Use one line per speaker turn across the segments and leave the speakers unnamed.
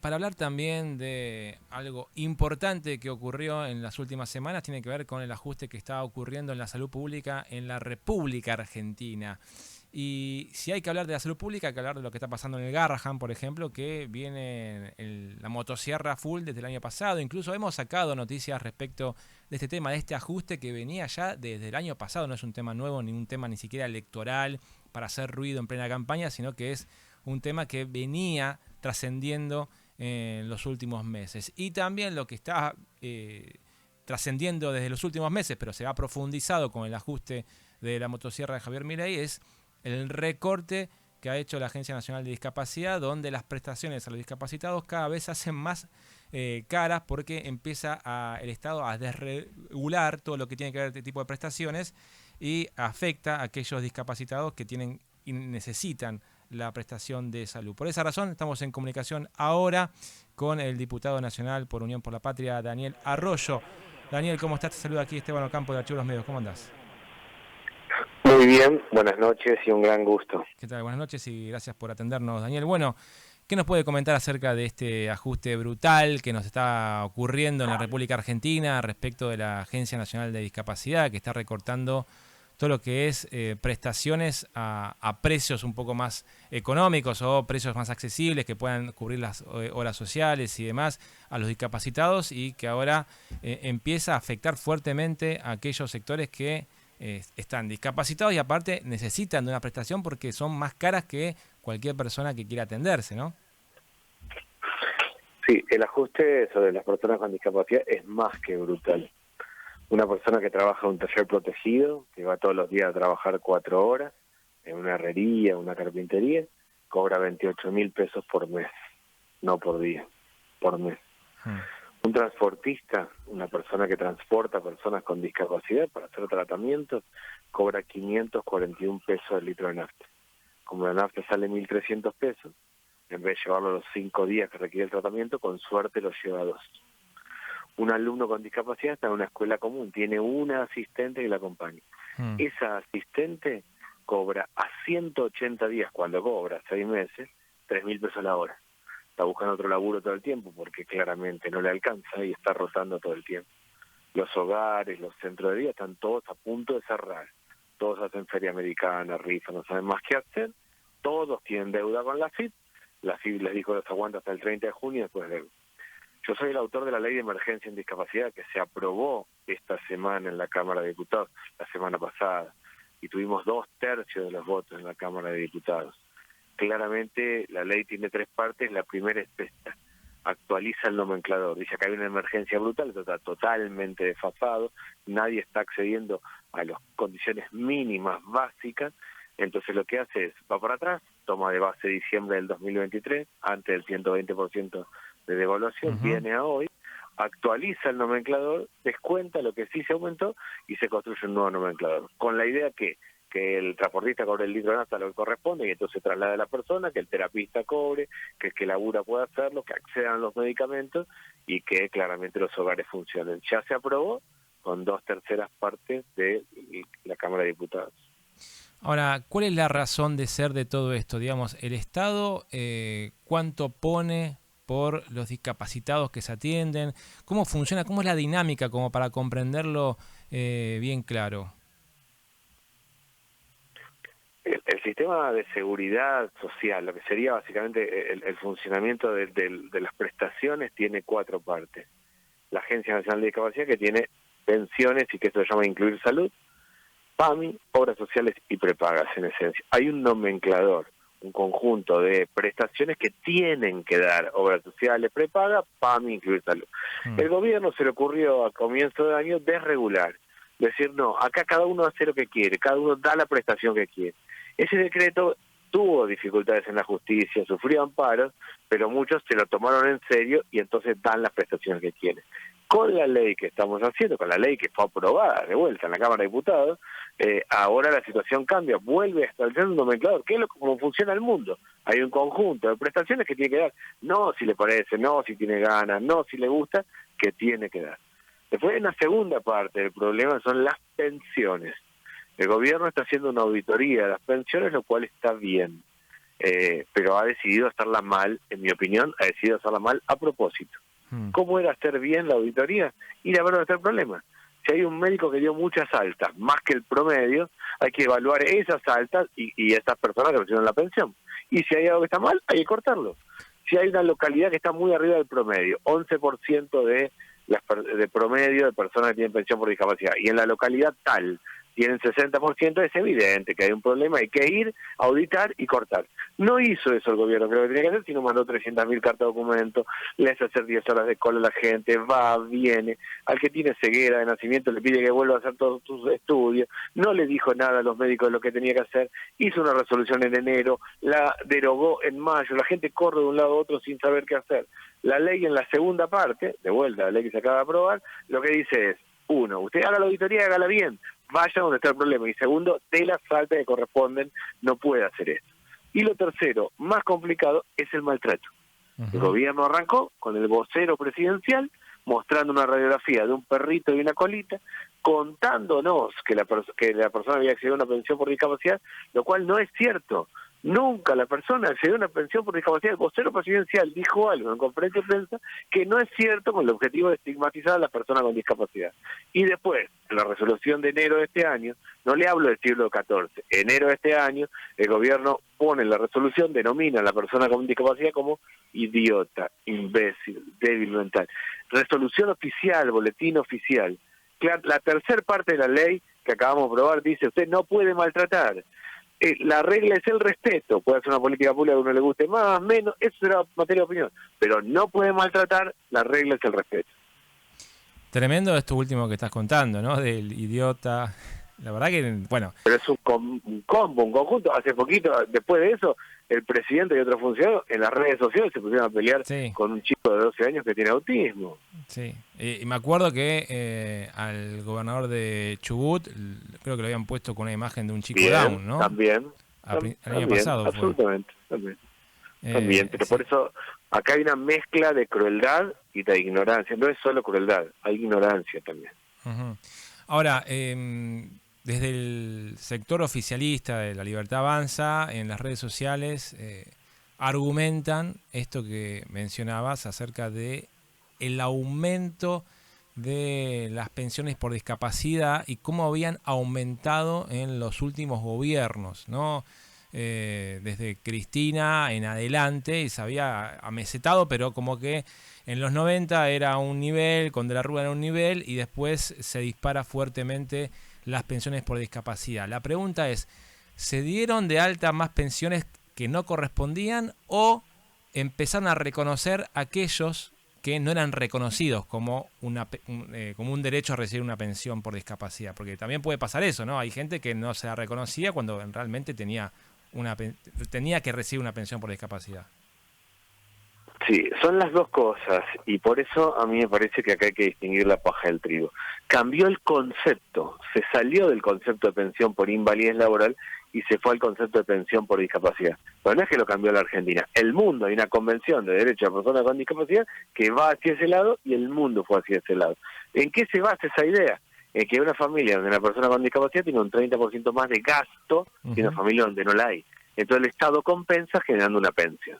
para hablar también de algo importante que ocurrió en las últimas semanas, tiene que ver con el ajuste que está ocurriendo en la salud pública en la República Argentina. Y si hay que hablar de la salud pública, hay que hablar de lo que está pasando en el Garrahan, por ejemplo, que viene la motosierra full desde el año pasado. Incluso hemos sacado noticias respecto de este tema, de este ajuste que venía ya desde el año pasado. No es un tema nuevo, ni un tema ni siquiera electoral para hacer ruido en plena campaña, sino que es un tema que venía trascendiendo en los últimos meses. Y también lo que está trascendiendo desde los últimos meses, pero se ha profundizado con el ajuste de la motosierra de Javier Milei, es el recorte que ha hecho la Agencia Nacional de Discapacidad, donde las prestaciones a los discapacitados cada vez se hacen más caras porque empieza el Estado a desregular todo lo que tiene que ver con este tipo de prestaciones y afecta a aquellos discapacitados que tienen y necesitan la prestación de salud. Por esa razón estamos en comunicación ahora con el diputado nacional por Unión por la Patria, Daniel Arroyo. Daniel, ¿cómo estás? Te saluda aquí Esteban Ocampo de Archivos Los Medios. ¿Cómo andás?
Muy bien, buenas noches y un gran gusto.
¿Qué tal? Buenas noches y gracias por atendernos, Daniel. Bueno, ¿qué nos puede comentar acerca de este ajuste brutal que nos está ocurriendo en la República Argentina respecto de la Agencia Nacional de Discapacidad, que está recortando todo lo que es prestaciones a precios un poco más económicos o precios más accesibles que puedan cubrir las horas sociales y demás a los discapacitados, y que ahora empieza a afectar fuertemente a aquellos sectores que están discapacitados y aparte necesitan de una prestación porque son más caras que cualquier persona que quiera atenderse, ¿no?
Sí, el ajuste sobre las personas con discapacidad es más que brutal. Una persona que trabaja en un taller protegido, que va todos los días a trabajar 4 horas, en una herrería, una carpintería, cobra 28.000 pesos por mes, no por día, por mes. Un transportista, una persona que transporta personas con discapacidad para hacer tratamientos, cobra 541 pesos el litro de nafta. Como la nafta sale 1.300 pesos, en vez de llevarlo los 5 días que requiere el tratamiento, con suerte lo lleva 2. Un alumno con discapacidad está en una escuela común, tiene una asistente que la acompaña. Esa asistente cobra a 180 días, cuando cobra 6 meses, 3.000 pesos la hora. Está buscando otro laburo todo el tiempo porque claramente no le alcanza y está rotando todo el tiempo. Los hogares, los centros de día están todos a punto de cerrar. Todos hacen feria americana, rifa, no saben más qué hacer. Todos tienen deuda con la FIP. La FIP les dijo que los aguanta hasta el 30 de junio y después deuda. Yo soy el autor de la Ley de Emergencia en Discapacidad que se aprobó esta semana en la Cámara de Diputados, la semana pasada, y tuvimos 2/3 de los votos en la Cámara de Diputados. Claramente la ley tiene 3 partes. La primera es esta: actualiza el nomenclador. Dice que hay una emergencia brutal, está totalmente desfasado, nadie está accediendo a las condiciones mínimas básicas. Entonces lo que hace es, va para atrás, toma de base diciembre del 2023, antes del 120% de devaluación, viene a hoy, actualiza el nomenclador, descuenta lo que sí se aumentó y se construye un nuevo nomenclador. Con la idea que el transportista cobre el litro de nafta lo que corresponde y entonces traslada a la persona, que el terapista cobre, que el que labura pueda hacerlo, que accedan a los medicamentos y que claramente los hogares funcionen. Ya se aprobó con 2/3 partes de la Cámara de Diputados.
Ahora, ¿cuál es la razón de ser de todo esto? Digamos, el Estado, ¿cuánto pone por los discapacitados que se atienden? ¿Cómo funciona? ¿Cómo es la dinámica como para comprenderlo bien claro?
El sistema de seguridad social, lo que sería básicamente el funcionamiento de las prestaciones, tiene 4 partes. La Agencia Nacional de Discapacidad, que tiene pensiones y que eso se llama incluir salud, PAMI, obras sociales y prepagas en esencia. Hay un nomenclador, un conjunto de prestaciones que tienen que dar obras sociales, prepaga, PAMI, incluir salud. El gobierno se le ocurrió a comienzo de año desregular, decir no, acá cada uno hace lo que quiere, cada uno da la prestación que quiere. Ese decreto tuvo dificultades en la justicia, sufrió amparos, pero muchos se lo tomaron en serio y entonces dan las prestaciones que quieren. Con la ley que estamos haciendo, con la ley que fue aprobada de vuelta en la Cámara de Diputados, ahora la situación cambia, vuelve a establecer un nomenclador, que es como funciona el mundo. Hay un conjunto de prestaciones que tiene que dar, no si le parece, no si tiene ganas, no si le gusta, que tiene que dar. Después hay una segunda parte del problema, son las pensiones. El gobierno está haciendo una auditoría de las pensiones, lo cual está bien. pero ha decidido hacerla mal, en mi opinión, ha decidido hacerla mal a propósito. ¿Cómo era hacer bien la auditoría? Ir a ver dónde está el problema. Si hay un médico que dio muchas altas, más que el promedio, hay que evaluar esas altas y esas personas que recibieron la pensión. Y si hay algo que está mal, hay que cortarlo. Si hay una localidad que está muy arriba del promedio, 11% de promedio de personas que tienen pensión por discapacidad, y en la localidad tal tienen 60%, es evidente que hay un problema, hay que ir, auditar y cortar. No hizo eso el gobierno, creo que tenía que hacer, sino mandó 300.000 cartas de documento, le hace hacer 10 horas de cola a la gente, va, viene, al que tiene ceguera de nacimiento le pide que vuelva a hacer todos sus estudios, no le dijo nada a los médicos de lo que tenía que hacer, hizo una resolución en enero, la derogó en mayo, la gente corre de un lado a otro sin saber qué hacer. La ley en la segunda parte, de vuelta, la ley que se acaba de aprobar, lo que dice es, uno, usted haga la auditoría y hágala bien, vaya donde está el problema, y segundo, de las faltas que corresponden, no puede hacer esto. Y lo tercero, más complicado, es el maltrato. El gobierno arrancó con el vocero presidencial, mostrando una radiografía de un perrito y una colita, contándonos que la persona había accedido a una pensión por discapacidad, lo cual no es cierto. Nunca la persona accedió a una pensión por discapacidad. El vocero presidencial dijo algo en conferencia de prensa que no es cierto, con el objetivo de estigmatizar a las personas con discapacidad. Y después, en la resolución de enero de este año, no le hablo del siglo XIV, enero de este año, el gobierno pone en la resolución, denomina a la persona con discapacidad como idiota, imbécil, débil mental. Resolución oficial, boletín oficial. La tercera parte de la ley que acabamos de aprobar dice, usted no puede maltratar. La regla es el respeto, puede ser una política pública que a uno le guste más, menos, eso será materia de opinión, pero no puede maltratar, la regla es el respeto.
Tremendo esto último que estás contando, ¿no? Del idiota, la verdad que, bueno.
Pero es un combo, un conjunto. Hace poquito, después de eso, el presidente y otros funcionarios en las redes sociales se pusieron a pelear con un chico de 12 años que tiene autismo.
Sí, y me acuerdo que al gobernador de Chubut, creo que lo habían puesto con una imagen de un chico Down, ¿no?
También.
El año pasado
absolutamente, fue. También, pero sí. Por eso acá hay una mezcla de crueldad y de ignorancia. No es solo crueldad, hay ignorancia también.
Ahora, desde el sector oficialista de La Libertad Avanza, en las redes sociales, argumentan esto que mencionabas acerca de el aumento de las pensiones por discapacidad y cómo habían aumentado en los últimos gobiernos, ¿no? Desde Cristina en adelante, y se había amesetado, pero como que en los 90 era un nivel, con De la Rúa era un nivel, y después se dispara fuertemente las pensiones por discapacidad. La pregunta es, ¿se dieron de alta más pensiones que no correspondían o empezaron a reconocer aquellos que no eran reconocidos como un derecho a recibir una pensión por discapacidad? Porque también puede pasar eso, ¿no? Hay gente que no se la reconocía cuando realmente tenía que recibir una pensión por discapacidad.
Sí, son las dos cosas, y por eso a mí me parece que acá hay que distinguir la paja del trigo. Cambió el concepto, se salió del concepto de pensión por invalidez laboral y se fue al concepto de pensión por discapacidad. Pero no es que lo cambió la Argentina, el mundo, hay una convención de derechos de personas con discapacidad que va hacia ese lado y el mundo fue hacia ese lado. ¿En qué se basa esa idea? En que una familia donde una persona con discapacidad tiene un 30% más de gasto que una familia donde no la hay. Entonces el Estado compensa generando una pensión.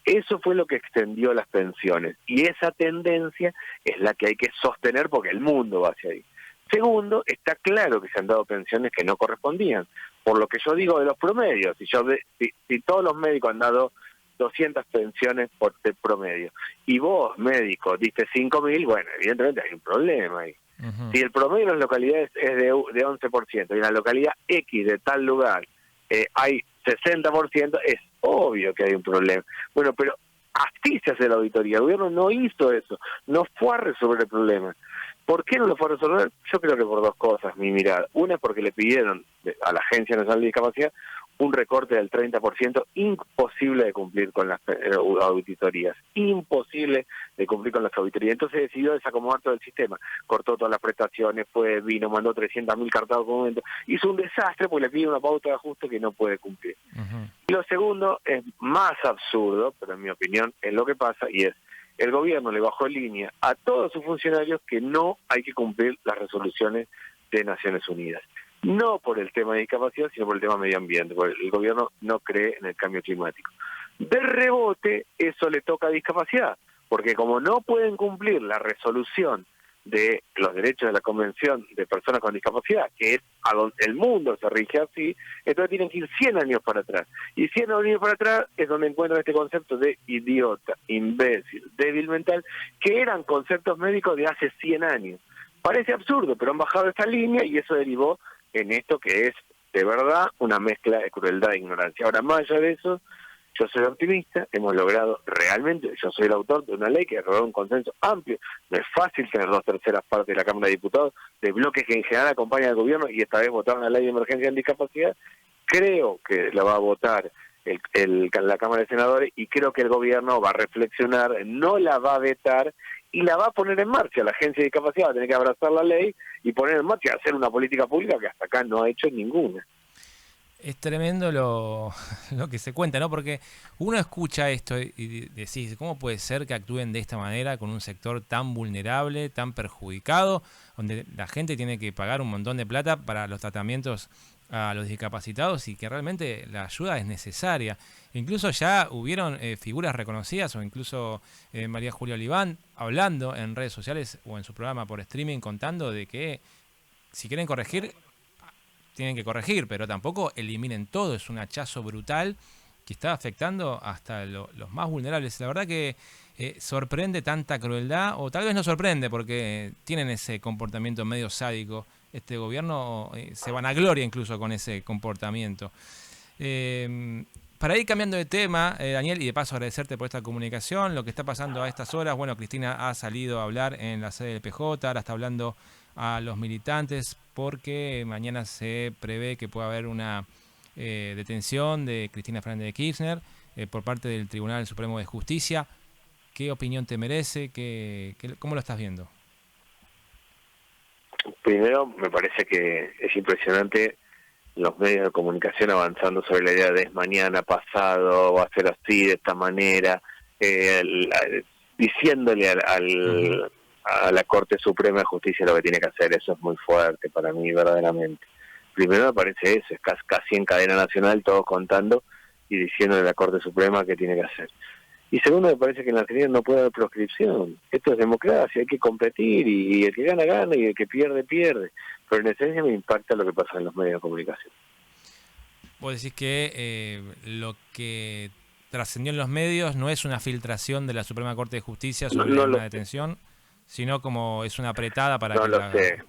Eso fue lo que extendió las pensiones, y esa tendencia es la que hay que sostener porque el mundo va hacia ahí. Segundo, está claro que se han dado pensiones que no correspondían, por lo que yo digo de los promedios. Si todos los médicos han dado 200 pensiones por promedio, y vos, médico, diste 5.000, bueno, evidentemente hay un problema ahí. Si el promedio en las localidades es de 11%, y en la localidad X de tal lugar hay 60%, es obvio que hay un problema. Bueno, pero así se hace la auditoría. El gobierno no hizo eso, no fue a resolver el problema. ¿Por qué no lo fue a resolver? Yo creo que por dos cosas, mi mirada. Una es porque le pidieron a la Agencia Nacional de Discapacidad un recorte del 30%, imposible de cumplir con las auditorías, imposible de cumplir con las auditorías. Entonces decidió desacomodar todo el sistema, cortó todas las prestaciones, vino, mandó 300.000 cartas de documentos, hizo un desastre porque le pide una pauta de ajuste que no puede cumplir. Y lo segundo es más absurdo, pero en mi opinión es lo que pasa, y es, el gobierno le bajó línea a todos sus funcionarios que no hay que cumplir las resoluciones de Naciones Unidas. no por el tema de discapacidad, sino por el tema medio ambiente, porque el gobierno no cree en el cambio climático. De rebote, eso le toca a discapacidad, porque como no pueden cumplir la resolución de los derechos de la Convención de Personas con Discapacidad, que es a donde el mundo se rige así, entonces tienen que ir 100 años para atrás. Y 100 años para atrás es donde encuentran este concepto de idiota, imbécil, débil mental, que eran conceptos médicos de hace 100 años. Parece absurdo, pero han bajado esa línea y eso derivó en esto que es, de verdad, una mezcla de crueldad e ignorancia. Ahora, más allá de eso, yo soy optimista, hemos logrado realmente, yo soy el autor de una ley que ha logrado un consenso amplio, no es fácil tener 2/3 partes de la Cámara de Diputados, de bloques que en general acompañan al gobierno y esta vez votaron la ley de emergencia en discapacidad, creo que la va a votar la Cámara de Senadores y creo que el gobierno va a reflexionar, no la va a vetar y la va a poner en marcha. La Agencia de Discapacidad va a tener que abrazar la ley y poner en marcha y hacer una política pública que hasta acá no ha hecho ninguna.
Es tremendo lo que se cuenta, ¿no? Porque uno escucha esto y decís, ¿cómo puede ser que actúen de esta manera con un sector tan vulnerable, tan perjudicado, donde la gente tiene que pagar un montón de plata para los tratamientos a los discapacitados y que realmente la ayuda es necesaria? Incluso ya hubieron figuras reconocidas, o incluso María Julia Oliván hablando en redes sociales o en su programa por streaming, contando de que si quieren corregir, tienen que corregir, pero tampoco eliminen todo. Es un hachazo brutal que está afectando hasta los más vulnerables. La verdad que sorprende tanta crueldad, o tal vez no sorprende porque tienen ese comportamiento medio sádico. Este gobierno se vanagloria incluso con ese comportamiento. Para ir cambiando de tema, Daniel, y de paso agradecerte por esta comunicación, lo que está pasando a estas horas, bueno, Cristina ha salido a hablar en la sede del PJ, ahora está hablando a los militantes porque mañana se prevé que pueda haber una detención de Cristina Fernández de Kirchner por parte del Tribunal Supremo de Justicia. ¿Qué opinión te merece? ¿Cómo lo estás viendo?
Primero, me parece que es impresionante los medios de comunicación avanzando sobre la idea de es mañana, pasado, va a ser así, de esta manera, diciéndole a la Corte Suprema de Justicia lo que tiene que hacer. Eso es muy fuerte para mí, verdaderamente. Primero me parece eso, es casi en cadena nacional, todos contando y diciéndole a la Corte Suprema qué tiene que hacer. Y segundo, me parece que en la Argentina no puede haber proscripción. Esto es democracia, hay que competir y el que gana, gana y el que pierde, pierde. Pero en esencia me impacta lo que pasa en los medios de comunicación.
Vos decís que lo que trascendió en los medios no es una filtración de la Suprema Corte de Justicia sobre una detención, sino como es una apretada para
no
que
lo sé.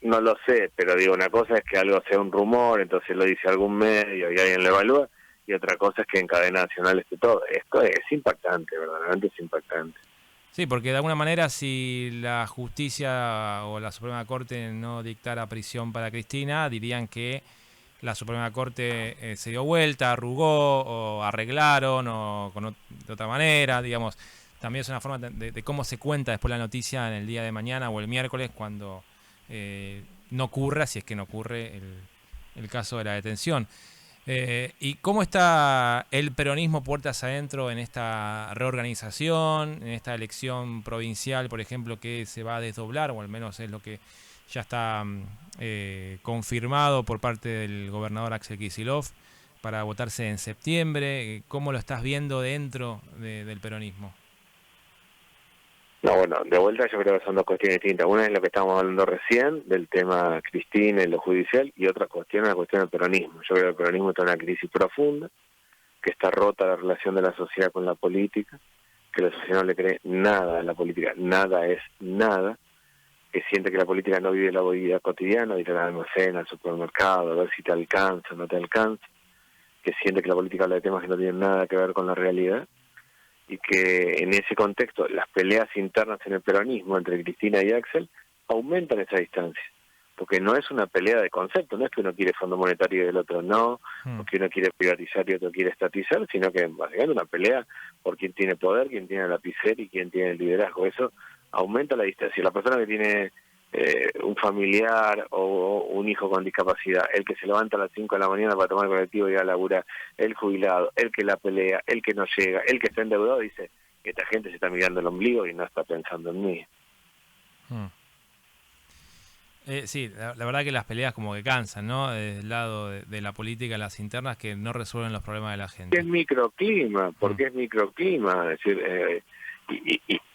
No lo sé, pero digo, una cosa es que algo sea un rumor, entonces lo dice algún medio y alguien lo evalúa, y otra cosa es que en cadena nacional esté todo. Esto es impactante, verdaderamente es impactante.
Sí, porque de alguna manera si la justicia o la Suprema Corte no dictara prisión para Cristina, dirían que la Suprema Corte se dio vuelta, arrugó o arreglaron o de otra manera, digamos. También es una forma de cómo se cuenta después la noticia en el día de mañana o el miércoles cuando no ocurra, si es que no ocurre el caso de la detención. ¿Y cómo está el peronismo puertas adentro en esta reorganización, en esta elección provincial, por ejemplo, que se va a desdoblar, o al menos es lo que ya está confirmado por parte del gobernador Axel Kicillof para votarse en septiembre? ¿Cómo lo estás viendo dentro del peronismo?
No, bueno, de vuelta yo creo que son dos cuestiones distintas. Una es lo que estábamos hablando recién, del tema Cristina y lo judicial, y otra cuestión es la cuestión del peronismo. Yo creo que el peronismo está en una crisis profunda, que está rota la relación de la sociedad con la política, que la sociedad no le cree nada a la política, nada es nada, que siente que la política no vive la vida cotidiana, ir al almacén, al supermercado, a ver si te alcanza o no te alcanza, que siente que la política habla de temas que no tienen nada que ver con la realidad, y que en ese contexto las peleas internas en el peronismo entre Cristina y Axel aumentan esa distancia, porque no es una pelea de concepto, no es que uno quiere Fondo Monetario y el otro no, o que uno quiere privatizar y otro quiere estatizar, sino que básicamente una pelea por quién tiene poder, quién tiene la lapicera y quién tiene el liderazgo. Eso aumenta la distancia. La persona que tiene un familiar o un hijo con discapacidad, el que se levanta a las 5 de la mañana para tomar el colectivo y ir a laburar, el jubilado, el que la pelea, el que no llega, el que está endeudado, dice que esta gente se está mirando el ombligo y no está pensando en mí.
Sí, la verdad que las peleas como que cansan, ¿no? Desde el lado de la política, las internas que no resuelven los problemas de la
Es
gente.
microclima,
Mm.
porque es microclima, es decir,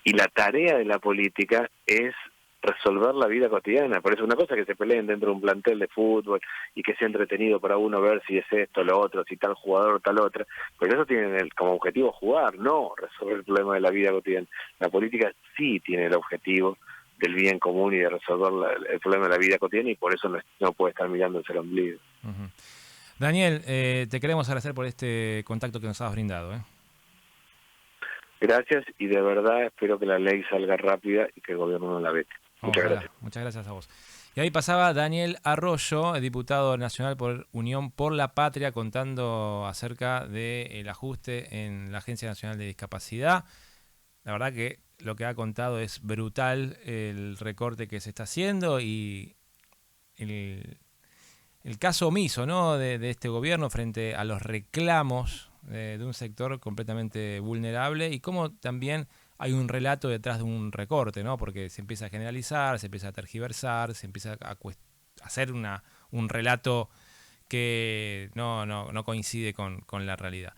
y la tarea de la política es resolver la vida cotidiana. Por eso una cosa es que se peleen dentro de un plantel de fútbol y que sea entretenido para uno ver si es esto, lo otro, si tal jugador o tal otra, pero eso tiene como objetivo jugar, no resolver el problema de la vida cotidiana. La política sí tiene el objetivo del bien común y de resolver el problema de la vida cotidiana, y por eso no puede estar mirándose el ombligo.
Ujú. Daniel, te queremos agradecer por este contacto que nos has brindado, ¿eh?
Gracias, y de verdad espero que la ley salga rápida y que el gobierno no la vete. Muchas
Ojalá,
gracias.
muchas gracias a vos. Y ahí pasaba Daniel Arroyo, diputado nacional por Unión por la Patria, contando acerca del ajuste en la Agencia Nacional de Discapacidad. La verdad que lo que ha contado es brutal, el recorte que se está haciendo y el, el caso omiso, ¿no? de este gobierno frente a los reclamos de un sector completamente vulnerable, y cómo también hay un relato detrás de un recorte, ¿no? Porque se empieza a generalizar, se empieza a tergiversar, se empieza a hacer un relato que no coincide con la realidad.